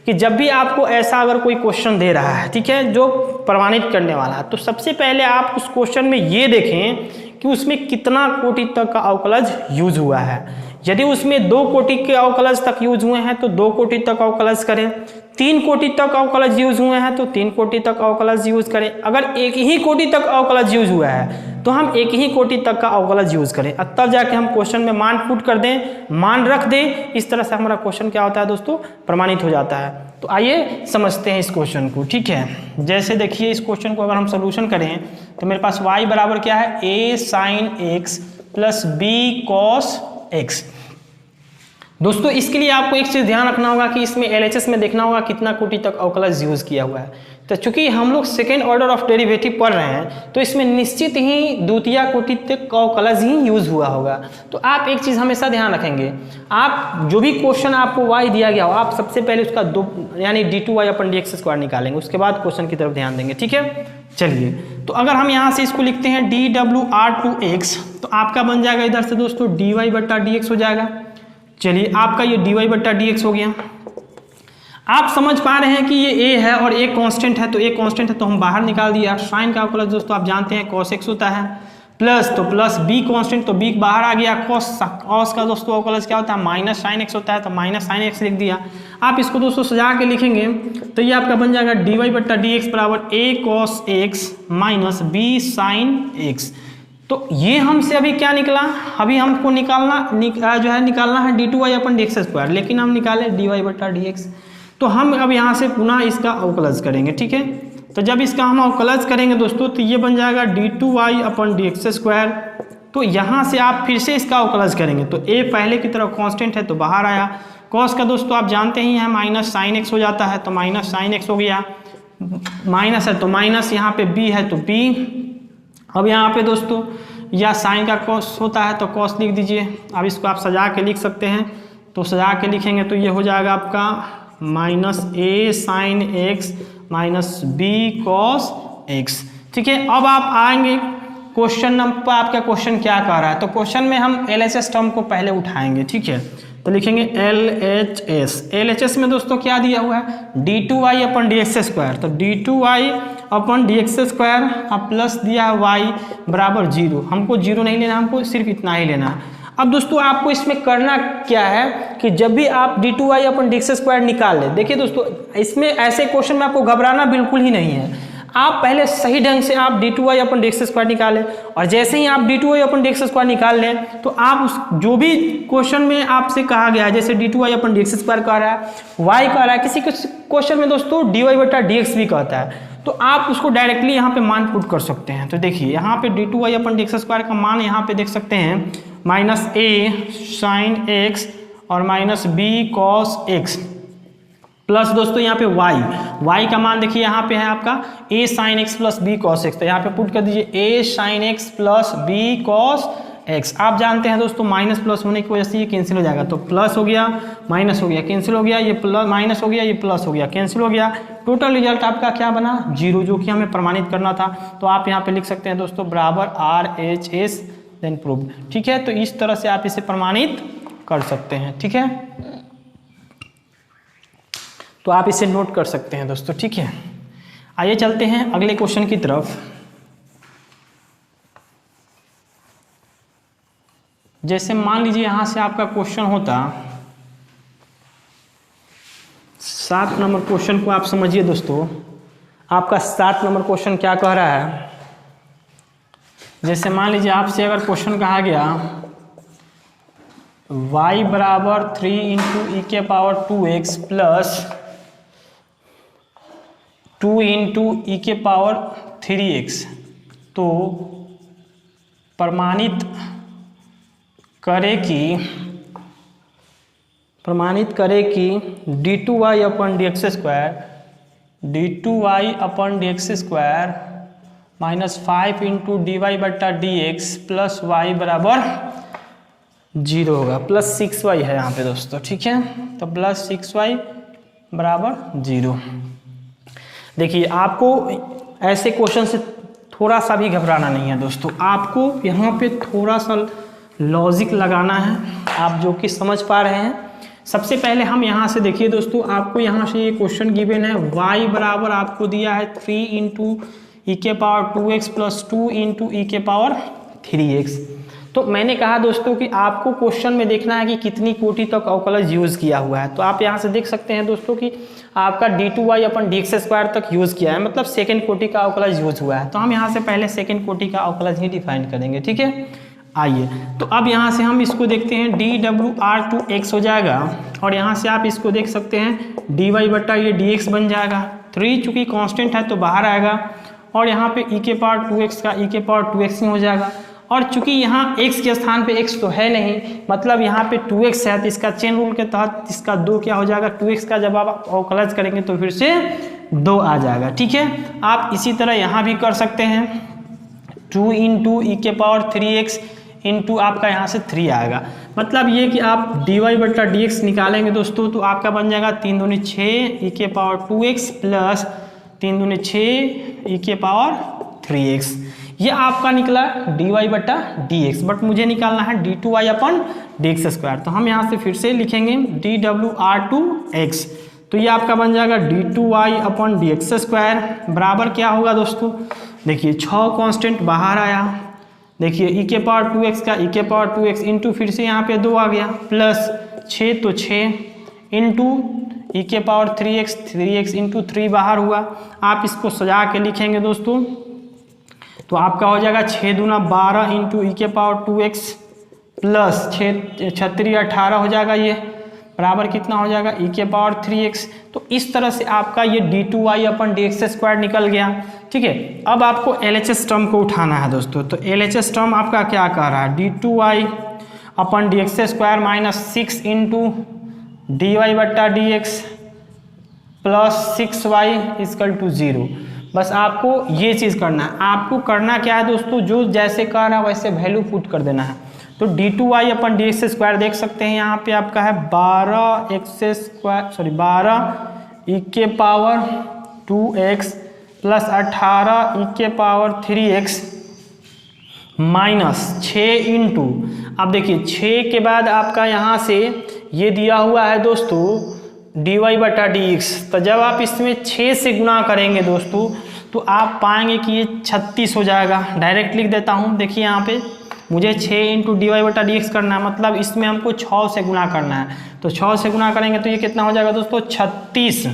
कि जब भी आपको ऐसा अगर कोई क्वेश्चन दे रहा है, ठीक है, जो प्रमाणित करने वाला है, तो सबसे पहले आप उस क्वेश्चन में ये देखें कि उसमें कितना कोटि तक का अवकलज यूज हुआ है। यदि उसमें 2 कोटि के अवकलज तक यूज हुए हैं तो 2 कोटि तक अवकलज करें, 3 कोटि तक अवकलज यूज हुए हैं तो 3 कोटि तक अवकलज यूज करें। अगर एक ही कोटि तक अवकलज यूज हुआ है तो हम एक ही कोटि तक का अवकलज यूज करें, तब जाके हम क्वेश्चन में मान पुट कर दें, मान रख दें। इस तरह से हमारा क्वेश्चन क्या होता है दोस्तों प्रमाणित हो जाता है। तो आइए समझते हैं इस क्वेश्चन को, ठीक है। जैसे देखिए इस क्वेश्चन को अगर हम सोल्यूशन करें तो मेरे पास y बराबर क्या है a sine x plus b cos x। दोस्तों इसके लिए आपको एक चीज़ ध्यान रखना होगा कि इसमें LHS में देखना होगा कितना कोटि तक अवकलज यूज़ किया हुआ है। तो चूंकि हम लोग सेकेंड ऑर्डर ऑफ डेरिवेटिव पढ़ रहे हैं तो इसमें निश्चित ही द्वितीय कोटि तक अवकलज ही यूज़ हुआ होगा। तो आप एक चीज़ हमेशा ध्यान रखेंगे, आप जो भी क्वेश्चन आपको y दिया गया हो आप सबसे पहले उसका यानी d2y अपन dx² निकालेंगे, उसके बाद क्वेश्चन की तरफ ध्यान देंगे, ठीक है। चलिए तो अगर हम यहाँ से इसको लिखते हैं dwr2x तो आपका बन जाएगा इधर से दोस्तों dy/dx हो जाएगा। चलिए आपका ये dy/dx हो गया। आप समझ पा रहे हैं कि ये a है और a कांस्टेंट है, तो a कांस्टेंट है तो हम बाहर निकाल दिया। साइन का अवकलज दोस्तों आप जानते हैं cos x होता है, प्लस तो प्लस b कांस्टेंट तो b बाहर आ गया, cos का दोस्तों अवकलज क्या होता है माइनस साइन x होता है, तो माइनस साइन x लिख दिया। आप इसको दोस्तों सजा के लिखेंगे तो ये आपका बन जाएगा dy/dx बराबर a cos x minus b sine x। तो ये हमसे अभी क्या निकला, अभी हमको निकालना है d2y अपन dx स्क्वायर, लेकिन हम निकाले dy बटा dx। तो हम अब यहाँ से पुनः इसका अवकलज करेंगे, ठीक है। तो जब इसका हम अवकलज करेंगे दोस्तों तो ये बन जाएगा d2y अपन dx स्क्वायर। तो यहाँ से आप फिर से इसका अवकलज करेंगे तो a पहले की तरफ कांस्टेंट है तो बाहर आया, कॉस का दोस्तों आप जानते ही हैं माइनस साइन एक्स हो जाता है, तो माइनस साइन एक्स हो गया, माइनस है तो माइनस, यहाँ पे b है तो b। अब यहाँ पे दोस्तों या साइन का कॉस होता है तो कॉस लिख दीजिए। अब इसको आप सजा के लिख सकते हैं, तो सजा के लिखेंगे तो ये हो जाएगा आपका minus a sine x minus b cos x, ठीक है। अब आप आएंगे क्वेश्चन नंबर पर, आपका क्वेश्चन क्या कह रहा है, तो क्वेश्चन में हम LHS टर्म को पहले उठाएंगे, ठीक है। तो लिखेंगे LHS में दोस्तों क्या दिया हुआ है d2y अपन dx स्क्वायर, तो d2y अपन dx स्क्वायर प्लस दिया है y बराबर 0। हमको 0 नहीं लेना, हमको सिर्फ इतना ही लेना है। अब दोस्तों आपको इसमें करना क्या है कि जब भी आप d2y अपन dx स्क्वायर निकाल ले, देखिए दोस्तों इसमें ऐसे क्वेश्चन में आपको घबराना बिल्कुल ही नहीं है। आप पहले सही ढंग से आप d2y अपन dx स्क्वायर निकालें, और जैसे ही आप d2y अपन dx स्क्वायर निकाल लें तो आप उस जो भी क्वेश्चन में आपसे कहा गया है, जैसे d2y अपन dx स्क्वायर कह रहा है, y कह रहा है, किसी क्वेश्चन में दोस्तों dy बटा dx भी कहता है, तो आप उसको डायरेक्टली यहाँ पे मान पुट कर सकते हैं। तो देखिए यहाँ पे d2y अपन dx स्क्वायर का मान यहाँ पे देख सकते हैं माइनस a साइन एक्स और minus b cos x, plus दोस्तों यहाँ पे y का मान देखिए यहाँ पे है आपका a sine x plus b cos x, तो यहाँ पे पुट कर दीजिए a sine x plus b cos x. आप जानते हैं दोस्तों माइनस प्लस होने की वजह से ये कैंसिल हो जाएगा, तो प्लस हो गया माइनस हो गया कैंसिल हो गया, ये प्लस माइनस हो गया ये प्लस हो गया कैंसिल हो गया, टोटल रिजल्ट आपका क्या बना 0, जो कि हमें प्रमाणित करना था। तो आप यहाँ पे लिख सकते हैं दोस्तों बराबर RHS देन प्रूव, ठीक है। तो इस तरह से आप इसे प्रमाणित कर सकते हैं, ठीक है। तो आप इसे नोट कर सकते हैं दोस्तों, ठीक है। आइए चलते हैं अगले क्वेश्चन की तरफ। जैसे मान लीजिए यहाँ से आपका क्वेश्चन होता 7 नंबर क्वेश्चन को आप समझिए दोस्तों, आपका 7 नंबर क्वेश्चन क्या कह रहा है। जैसे मान लीजिए आपसे अगर क्वेश्चन कहा गया y बराबर 3 इंटू ई के पावर 2x प्लस 2 इंटू ई के पावर 3x, तो प्रमाणित करे कि d2y अपन dx square minus 5 into dy बटा dx प्लस y बराबर 0 होगा, प्लस 6y है यहाँ पे दोस्तों, ठीक है। तो प्लस 6y बराबर 0। देखिए आपको ऐसे क्वेश्चन से थोड़ा सा भी घबराना नहीं है दोस्तों, आपको यहाँ पे थोड़ा सा लॉजिक लगाना है, आप जो कि समझ पा रहे हैं। सबसे पहले हम यहाँ से देखिए दोस्तों, आपको यहाँ से ये क्वेश्चन गिवन है y बराबर आपको दिया है 3 इंटू ई के पावर 2x प्लस 2 इंटू ई के पावर 3x। तो मैंने कहा दोस्तों कि आपको क्वेश्चन में देखना है कि कितनी कोटि तक अवकलज यूज़ किया हुआ है। तो आप यहाँ से देख सकते हैं दोस्तों कि आपका d2y अपन dx स्क्वायर तक यूज़ किया है, मतलब सेकंड कोटि का अवकलज यूज़ हुआ है। तो हम यहाँ से पहले सेकंड कोटि का अवकलज ही डिफाइन करेंगे, ठीक है। आइए तो अब यहाँ से हम इसको देखते हैं dwr2x हो जाएगा, और यहाँ से आप इसको देख सकते हैं dy बटा ये dx बन जाएगा, 3 चूँकि कांस्टेंट है तो बाहर आएगा, और यहाँ पे e के पावर 2x का e के पावर 2x ही हो जाएगा। और चूंकि यहाँ x के स्थान पे x तो है नहीं, मतलब यहाँ पे 2x है, तो इसका चेन रूल के तहत इसका 2 क्या हो जाएगा, 2x का जब आप अवकलज करेंगे तो फिर से 2 आ जाएगा, ठीक है। आप इसी तरह यहाँ भी कर सकते हैं 2 इंटू ई के पावर 3x इंटू आपका यहाँ से 3 आएगा। मतलब ये कि आप dy बटा dx निकालेंगे दोस्तों तो आपका बन जाएगा 3 दूनी 6 ई के पावर 2x प्लस 3 दूनी 6 ई के पावर 3x। ये आपका निकला dy बटा dx, बट मुझे निकालना है d2y अपन dx स्क्वायर। तो हम यहाँ से फिर से लिखेंगे dwr2x, तो ये आपका बन जाएगा d2y अपन dx स्क्वायर बराबर क्या होगा दोस्तों, देखिए 6 कांस्टेंट बाहर आया, देखिए ई के पावर 2x का ई के पावर 2x इंटू फिर से यहाँ पे 2 आ गया, प्लस 6 तो 6 इंटू ई के पावर 3x इंटू 3 बाहर हुआ। आप इसको सजा के लिखेंगे दोस्तों, तो आपका हो जाएगा 6 दूना 12 इंटू ई के पावर 2x प्लस 6 18 हो जाएगा, ये बराबर कितना हो जाएगा ई के पावर 3x। तो इस तरह से आपका ये d2y अपन dx² निकल गया। ठीक है, अब आपको LHS टर्म को उठाना है दोस्तों। तो LHS टर्म आपका क्या कह रहा है, d2y upon dx² minus 6 into dy बट्टा dx plus 6y equal to 0। बस आपको ये चीज़ करना है। आपको करना क्या है दोस्तों, जो जैसे कह रहा है वैसे वैल्यू पुट कर देना है। तो d2y अपन dx² देख सकते हैं, यहाँ पे आपका है 12 ई के पावर 2x प्लस 18 ई के पावर 3x माइनस 6 इंटू, अब देखिए 6 के बाद आपका यहाँ से ये दिया हुआ है दोस्तों dy बटा dx। तो जब आप इसमें 6 से गुना करेंगे दोस्तों तो आप पाएंगे कि ये 36 हो जाएगा। डायरेक्ट लिख देता हूँ, देखिए यहाँ पे मुझे 6 इंटू dy बटा dx करना है, मतलब इसमें हमको 6 से गुना करना है। तो 6 से गुना करेंगे तो ये कितना हो जाएगा दोस्तों, 36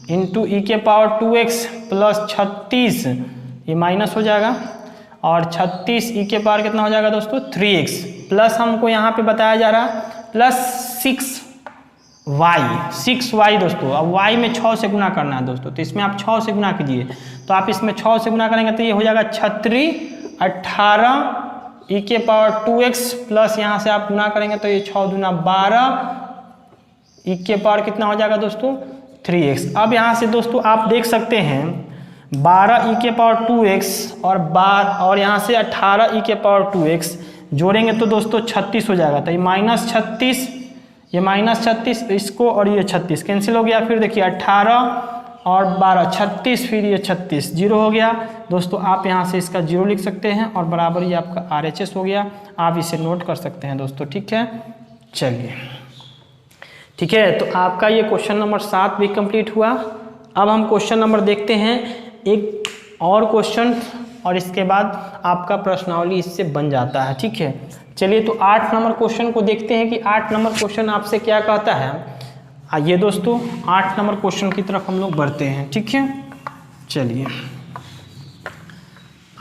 इंटू ई के पावर 2x प्लस 36, ये माइनस हो जाएगा, और 36 ई के पावर कितना हो जाएगा दोस्तों 3x प्लस हमको यहाँ पे बताया जा रहा है प्लस 6y दोस्तों। अब y में 6 से गुना करना है दोस्तों, तो इसमें आप 6 से गुना कीजिए। तो आप इसमें 6 से गुना करेंगे तो ये हो जाएगा 36 18 ई के पावर 2x प्लस यहाँ से आप गुना करेंगे तो ये 6 दूना 12 ई के पावर कितना हो जाएगा दोस्तों 3x। अब यहाँ से दोस्तों आप देख सकते हैं 12 ई के पावर 2x और यहाँ से 18 ई के पावर 2x जोड़ेंगे तो दोस्तों 36 हो जाएगा। तो ये -36, ये -36 इसको, और ये 36 कैंसिल हो गया। फिर देखिए 18 और 12 36, फिर ये 36 0 हो गया दोस्तों। आप यहाँ से इसका 0 लिख सकते हैं और बराबर ये आपका RHS हो गया। आप इसे नोट कर सकते हैं दोस्तों। ठीक है, चलिए ठीक है, तो आपका ये क्वेश्चन नंबर 7 भी कंप्लीट हुआ। अब हम क्वेश्चन नंबर देखते हैं एक और क्वेश्चन, और इसके बाद आपका प्रश्नावली इससे बन जाता है। ठीक है, चलिए तो 8 नंबर क्वेश्चन को देखते हैं कि 8 नंबर क्वेश्चन आपसे क्या कहता है। आइए दोस्तों 8 नंबर क्वेश्चन की तरफ हम लोग बढ़ते हैं। ठीक है, चलिए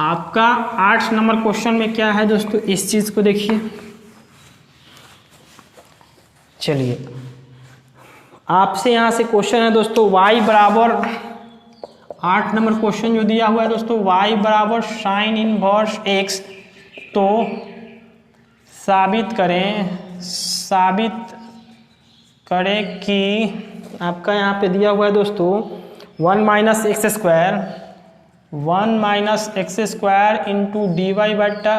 आपका 8 नंबर क्वेश्चन में क्या है दोस्तों, इस चीज को देखिए। चलिए आपसे यहाँ से क्वेश्चन है दोस्तों y बराबर, 8 नंबर क्वेश्चन जो दिया हुआ है दोस्तों, y बराबर साइन इनवर्स x। तो साबित करें कि आपका यहाँ पे दिया हुआ है दोस्तों 1 minus x square into d y बट्टा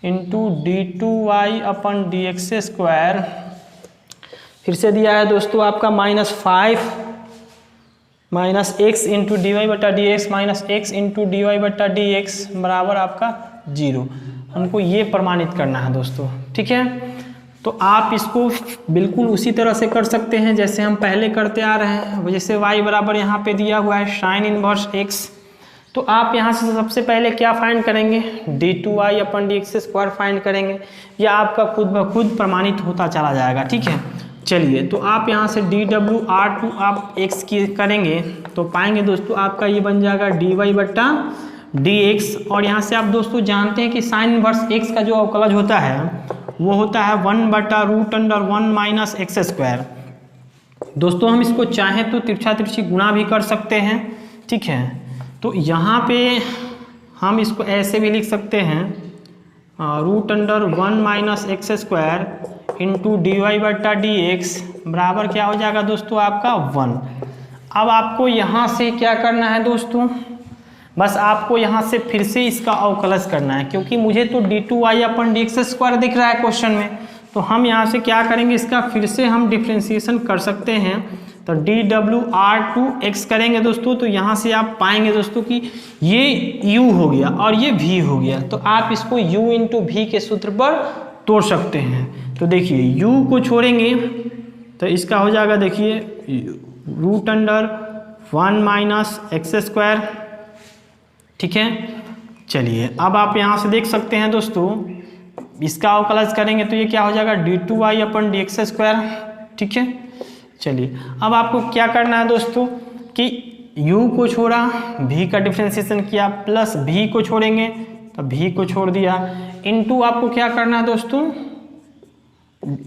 इंटू d2y अपन dx²। फिर से दिया है दोस्तों आपका -5 minus x into d y बटा d x minus x into d y बटा डी एक्स बराबर आपका 0। हमको ये प्रमाणित करना है दोस्तों। ठीक है, तो आप इसको बिल्कुल उसी तरह से कर सकते हैं जैसे हम पहले करते आ रहे हैं। जैसे y बराबर यहाँ पे दिया हुआ है साइन इनवर्स x, तो आप यहाँ से सबसे पहले क्या फाइंड करेंगे, d2y अपन dx² फाइंड करेंगे। या आपका खुद ब खुद प्रमाणित होता चला जाएगा। ठीक है, चलिए तो आप यहाँ से dw/2 आप x की करेंगे तो पाएंगे दोस्तों आपका ये बन जाएगा dy बट्टा dx। और यहाँ से आप दोस्तों जानते हैं कि साइन इनवर्स x का जो अवकलज होता है वो होता है 1/√1 माइनस x²। दोस्तों हम इसको चाहें तो तिरछा तिरछी गुणा भी कर सकते हैं। ठीक है, तो यहाँ पे हम इसको ऐसे भी लिख सकते हैं √1 माइनस x² इंटू डी वाई बट्टा डी एक्स बराबर क्या हो जाएगा दोस्तों आपका 1। अब आपको यहाँ से क्या करना है दोस्तों, बस आपको यहाँ से फिर से इसका अवकलज करना है, क्योंकि मुझे तो d2y अपन dx² दिख रहा है क्वेश्चन में। तो हम यहाँ से क्या करेंगे, इसका फिर से हम डिफ्रेंशिएशन कर सकते हैं। तो dw/2x करेंगे दोस्तों, तो यहाँ से आप पाएंगे दोस्तों कि ये u हो गया और ये v हो गया। तो आप इसको u इंटू वी के सूत्र पर तोड़ सकते हैं। तो देखिए u को छोड़ेंगे तो इसका हो जाएगा देखिए √1 माइनस x²। ठीक है, चलिए अब आप यहाँ से देख सकते हैं दोस्तों इसका अवकलज करेंगे तो ये क्या हो जाएगा d2y अपन dx²। ठीक है, चलिए अब आपको क्या करना है दोस्तों कि u को छोड़ा, v का डिफ्रेंसिएशन किया, प्लस v को छोड़ेंगे तो v को छोड़ दिया, इनटू आपको क्या करना है दोस्तों,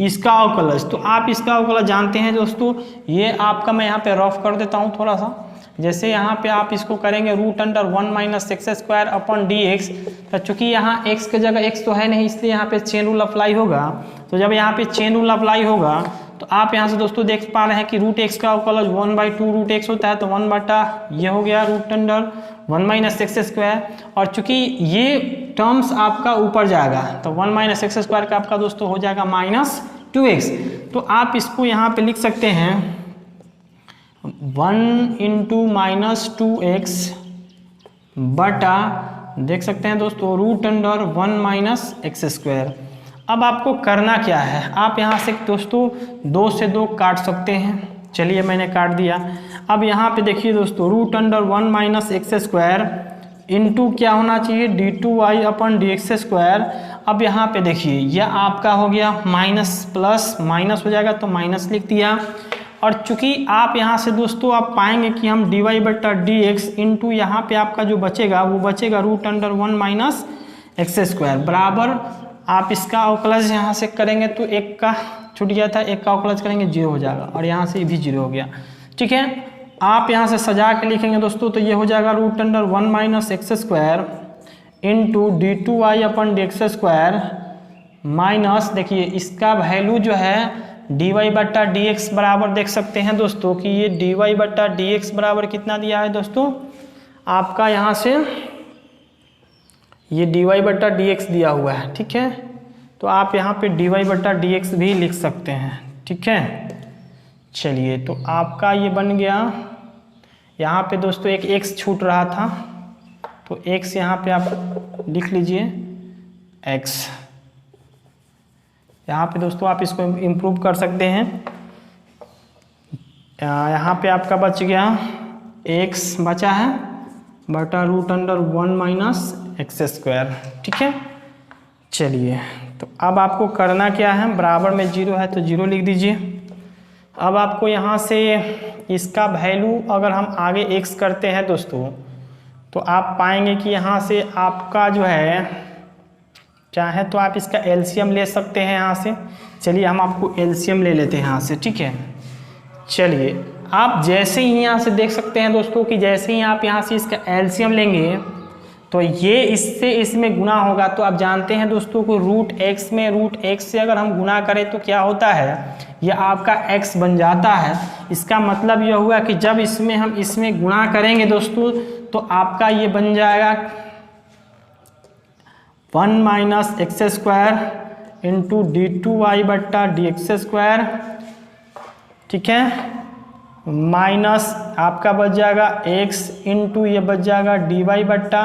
इसका अवकलज। तो आप इसका अवकलज जानते हैं दोस्तों, ये आपका मैं यहाँ पे रफ कर देता हूँ थोड़ा सा। जैसे यहाँ पे आप इसको करेंगे root under 1 minus x square upon d x, तो चूंकि यहाँ x के जगह x तो है नहीं, इसलिए यहाँ पे चेन रूल अप्लाई होगा। तो जब यहाँ पे चेन रूल अप्लाई होगा तो आप यहाँ से दोस्तों देख पा रहे हैं कि रूट एक्स का अवकलज 1/2 रूट एक्स होता है, तो 1 बटा ये हो गया root under 1 minus x square. और चूंकि ये टर्म्स आपका ऊपर जाएगा तो 1 माइनस एक्स स्क्वायर का आपका दोस्तों हो जाएगा -2x। तो आप इसको यहाँ पे लिख सकते हैं 1 इंटू -2x बटा, देख सकते हैं दोस्तों, root under 1 minus x square. अब आपको करना क्या है, आप यहाँ से दोस्तों 2 से 2 काट सकते हैं। चलिए मैंने काट दिया। अब यहाँ पे देखिए दोस्तों, root under 1 minus x square into क्या होना चाहिए, d2y अपन dx स्क्वायर। अब यहाँ पे देखिए यह आपका हो गया माइनस प्लस माइनस हो जाएगा तो माइनस लिख दिया। और चूंकि आप यहाँ से दोस्तों आप पाएंगे कि हम dy बटा डी एक्स इंटू यहाँ पे आपका जो बचेगा वो बचेगा root under 1 minus x square बराबर, आप इसका अवकलज यहाँ से करेंगे तो एक का छूट गया था, एक का अवकलज करेंगे 0 हो जाएगा, और यहाँ से भी 0 हो गया। ठीक है, आप यहाँ से सजा के लिखेंगे दोस्तों तो ये हो जाएगा root under 1 minus x square into d2y upon d x square minus, देखिए इसका वैल्यू जो है dy बट्टा डी एक्स बराबर, देख सकते हैं दोस्तों कि ये dy बट्टा डी एक्स बराबर कितना दिया है दोस्तों, आपका यहाँ से ये dy बट्टा डी एक्स दिया हुआ है। ठीक है, तो आप यहाँ पे dy बट्टा डी एक्स भी लिख सकते हैं। ठीक है, चलिए तो आपका ये बन गया। यहाँ पे दोस्तों एक x छूट रहा था तो x यहाँ पे आप लिख लीजिए x। यहाँ पे दोस्तों आप इसको इम्प्रूव कर सकते हैं। यहाँ पे आपका बच गया x बचा है बटा root under 1 minus x square. ठीक है, चलिए तो अब आपको करना क्या है, बराबर में 0 है तो 0 लिख दीजिए। अब आपको यहाँ से इसका वैल्यू अगर हम आगे x करते हैं दोस्तों तो आप पाएंगे कि यहाँ से आपका जो है, चाहे तो आप इसका एलसीएम ले सकते हैं यहाँ से। चलिए हम आपको एलसीएम ले लेते हैं यहाँ से। ठीक है, चलिए आप जैसे ही यहाँ से देख सकते हैं दोस्तों कि जैसे ही आप यहाँ से इसका एलसीएम लेंगे तो ये इससे इसमें गुना होगा। तो आप जानते हैं दोस्तों को रूट एक्स में रूट एक्स से अगर हम गुना करें तो क्या होता है, यह आपका x बन जाता है। इसका मतलब यह हुआ कि जब इसमें हम इसमें गुणा करेंगे दोस्तों तो आपका ये बन जाएगा 1 minus x square into d2y बट्टा डी एक्स स्क्वायर। ठीक है, माइनस आपका बच जाएगा x इंटू ये बच जाएगा dy बट्टा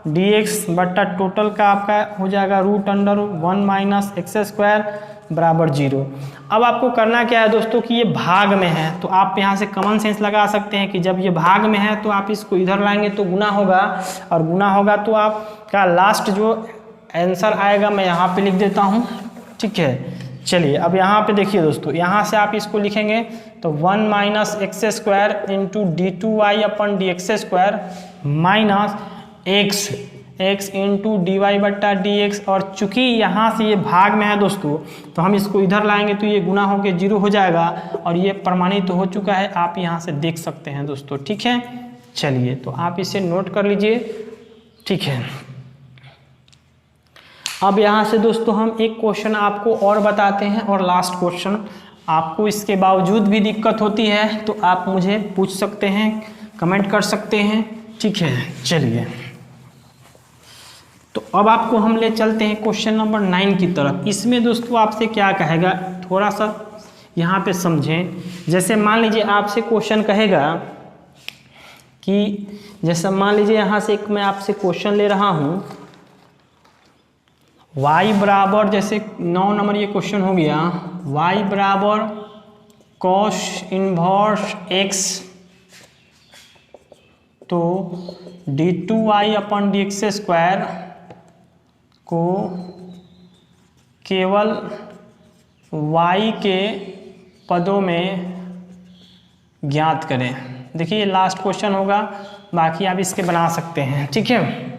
डी एक्स बट्टा टोटल का आपका हो जाएगा root under 1 minus x square बराबर 0। अब आपको करना क्या है दोस्तों कि ये भाग में है तो आप यहाँ से कॉमन सेंस लगा सकते हैं कि जब ये भाग में है तो आप इसको इधर लाएंगे तो गुना होगा, और गुना होगा तो आपका लास्ट जो आंसर आएगा मैं यहाँ पे लिख देता हूँ। ठीक है, चलिए अब यहाँ पे देखिए दोस्तों, यहाँ से आप इसको लिखेंगे तो 1 minus x square into d2y upon d x square minus x into d y बट्टा डी एक्स। और चूंकि यहाँ से ये भाग में है दोस्तों तो हम इसको इधर लाएंगे तो ये गुना होकर 0 हो जाएगा, और ये प्रमाणित हो चुका है, आप यहाँ से देख सकते हैं दोस्तों। ठीक है, चलिए तो आप इसे नोट कर लीजिए। ठीक है, अब यहाँ से दोस्तों हम एक क्वेश्चन आपको और बताते हैं, और लास्ट क्वेश्चन। आपको इसके बावजूद भी दिक्कत होती है तो आप मुझे पूछ सकते हैं, कमेंट कर सकते हैं। ठीक है, चलिए तो अब आपको हम ले चलते हैं क्वेश्चन नंबर 9 की तरफ। इसमें दोस्तों आपसे क्या कहेगा, थोड़ा सा यहाँ पे समझें। जैसे मान लीजिए आपसे क्वेश्चन कहेगा कि, जैसे मान लीजिए यहाँ से एक मैं आपसे क्वेश्चन ले रहा हूँ, y बराबर, जैसे 9 नंबर ये क्वेश्चन हो गया, y बराबर cos इनवर्स x, तो d2y upon d x square को केवल y के पदों में ज्ञात करें। देखिए ये लास्ट क्वेश्चन होगा, बाकी आप इसके बना सकते हैं। ठीक है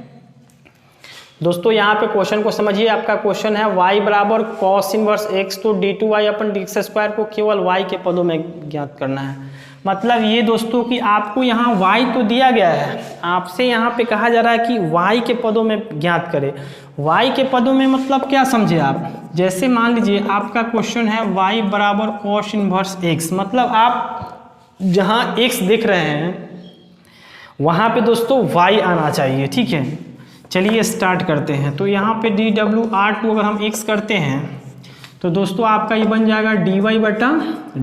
दोस्तों, यहाँ पे क्वेश्चन को समझिए। आपका क्वेश्चन है y बराबर cos इनवर्स x, तो d2y अपन dx स्क्वायर को केवल y के पदों में ज्ञात करना है। मतलब ये दोस्तों कि आपको यहाँ y तो दिया गया है, आपसे यहाँ पे कहा जा रहा है कि y के पदों में ज्ञात करें। y के पदों में मतलब क्या समझे आप, जैसे मान लीजिए आपका क्वेश्चन है y बराबर cos इनवर्स x, मतलब आप जहाँ x देख रहे हैं वहाँ पे दोस्तों y आना चाहिए। ठीक है, चलिए स्टार्ट करते हैं। तो यहाँ पे dWr2 अगर हम x करते हैं तो दोस्तों आपका ये बन जाएगा dy बटा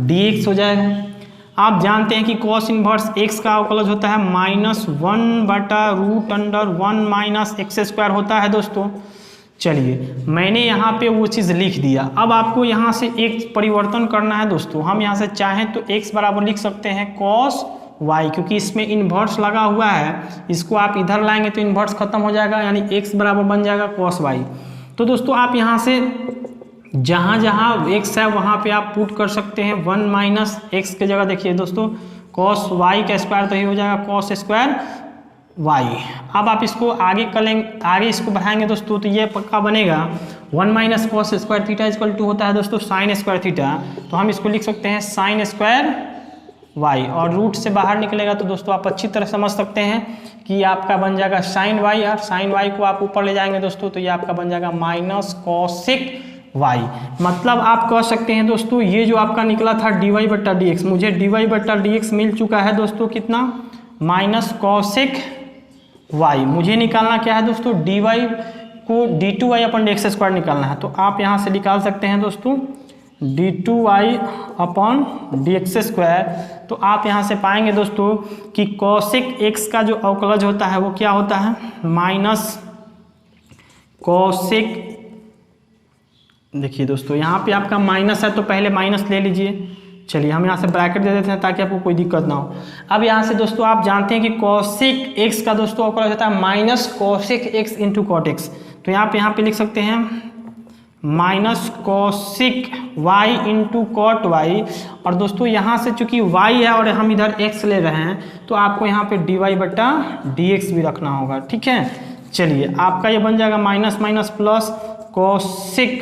dx हो जाएगा। आप जानते हैं कि cos इनवर्स x का अवकलज होता है -1 बटा √1 माइनस एक्स स्क्वायर होता है दोस्तों। चलिए मैंने यहाँ पे वो चीज़ लिख दिया। अब आपको यहाँ से एक परिवर्तन करना है दोस्तों। हम यहाँ से चाहें तो x बराबर लिख सकते हैं cos y, क्योंकि इसमें इन्वर्स लगा हुआ है, इसको आप इधर लाएंगे तो इन्वर्स खत्म हो जाएगा, यानी x बराबर बन जाएगा cos y। तो दोस्तों आप यहाँ से जहाँ जहाँ x है वहाँ पे आप पुट कर सकते हैं 1 माइनस एक्स की जगह। देखिए दोस्तों cos y का स्क्वायर तो ये हो जाएगा cos स्क्वायर y। अब आप इसको आगे करेंगे, आगे इसको बढ़ाएंगे दोस्तों, तो ये पक्का बनेगा 1 minus cos square theta equal to होता है दोस्तों साइन स्क्वायर थीटा। तो हम इसको लिख सकते हैं साइन स्क्वायर y, और रूट से बाहर निकलेगा तो दोस्तों आप अच्छी तरह समझ सकते हैं कि आपका बन जाएगा साइन y, और साइन y को आप ऊपर ले जाएंगे दोस्तों तो ये आपका बन जाएगा माइनस कॉसिक y। मतलब आप कह सकते हैं दोस्तों ये जो आपका निकला था dy बट्टा dx, मुझे dy बट्टा dx मिल चुका है दोस्तों कितना, माइनस कॉसिक y। मुझे निकालना क्या है दोस्तों, dy को d2y अपन dx स्क्वायर निकालना है। तो आप यहाँ से निकाल सकते हैं दोस्तों d2y अपन dx स्क्वायर। तो आप यहाँ से पाएंगे दोस्तों कि कॉसिक x का जो अवकलज होता है वो क्या होता है, माइनस कॉसिक। देखिए दोस्तों यहाँ पे आपका माइनस है तो पहले माइनस ले लीजिए। चलिए हम यहाँ से ब्रैकेट दे देते हैं ताकि आपको कोई दिक्कत ना हो। अब यहाँ से दोस्तों आप जानते हैं कि कॉसिक x का दोस्तों अवकलज होता है minus cosec x into cot x. तो यहाँ पे लिख सकते हैं minus cosec y into cot y। और दोस्तों यहाँ से चूंकि y है और हम इधर x ले रहे हैं तो आपको यहाँ पे dy बटा dx भी रखना होगा। ठीक है, चलिए आपका ये बन जाएगा minus minus plus cosec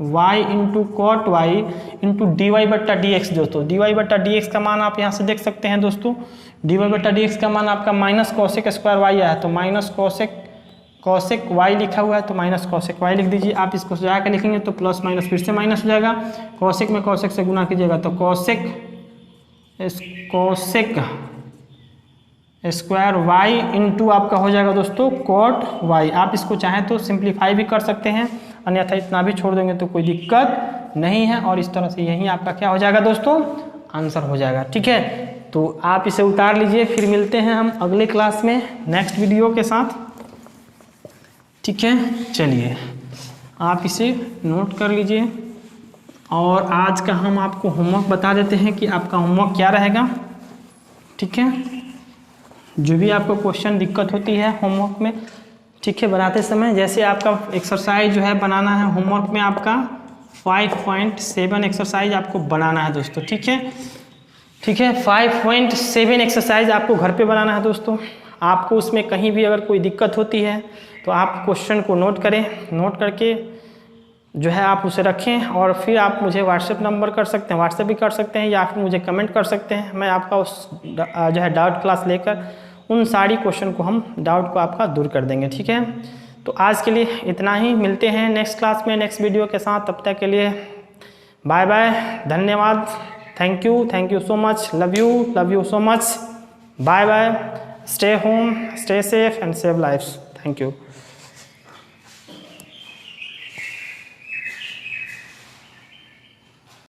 y into cot y into dy बट्टा dx। दोस्तों dy बट्टा dx का मान आप यहाँ से देख सकते हैं दोस्तों, dy बट्टा dx का मान आपका माइनस कॉसिक स्क्वायर y आया है, तो माइनस कॉसिक y लिखा हुआ है तो माइनस कॉसिक y लिख दीजिए। आप इसको सजा कर लिखेंगे तो प्लस माइनस फिर से माइनस हो जाएगा, कॉसिक में कॉसिक से गुना कीजिएगा तो कॉसिक स्क्वायर y इंटू आपका हो जाएगा दोस्तों कॉट y। आप इसको चाहें तो सिंप्लीफाई भी कर सकते हैं, अन्यथा इतना भी छोड़ देंगे तो कोई दिक्कत नहीं है। और इस तरह से यही आपका क्या हो जाएगा दोस्तों, आंसर हो जाएगा। ठीक है, तो आप इसे उतार लीजिए, फिर मिलते हैं हम अगले क्लास में नेक्स्ट वीडियो के साथ। ठीक है, चलिए आप इसे नोट कर लीजिए। और आज का हम आपको होमवर्क बता देते हैं कि आपका होमवर्क क्या रहेगा। ठीक है, जो भी आपको क्वेश्चन दिक्कत होती है होमवर्क में, ठीक है, बनाते समय, जैसे आपका एक्सरसाइज जो है बनाना है होमवर्क में, आपका 5.7 एक्सरसाइज आपको बनाना है दोस्तों। ठीक है, 5.7 एक्सरसाइज आपको घर पे बनाना है दोस्तों। आपको उसमें कहीं भी अगर कोई दिक्कत होती है तो आप क्वेश्चन को नोट करें, नोट करके जो है आप उसे रखें, और फिर आप मुझे व्हाट्सएप नंबर कर सकते हैं, व्हाट्सएप भी कर सकते हैं, या फिर मुझे कमेंट कर सकते हैं। मैं आपका उस जो है डाउट क्लास लेकर उन सारी क्वेश्चन को, हम डाउट को आपका दूर कर देंगे। ठीक है, तो आज के लिए इतना ही, मिलते हैं नेक्स्ट क्लास में नेक्स्ट वीडियो के साथ। तब तक के लिए बाय बाय, धन्यवाद, thank you so much, love you so much, bye bye, stay home, stay safe and save lifes. Thank you.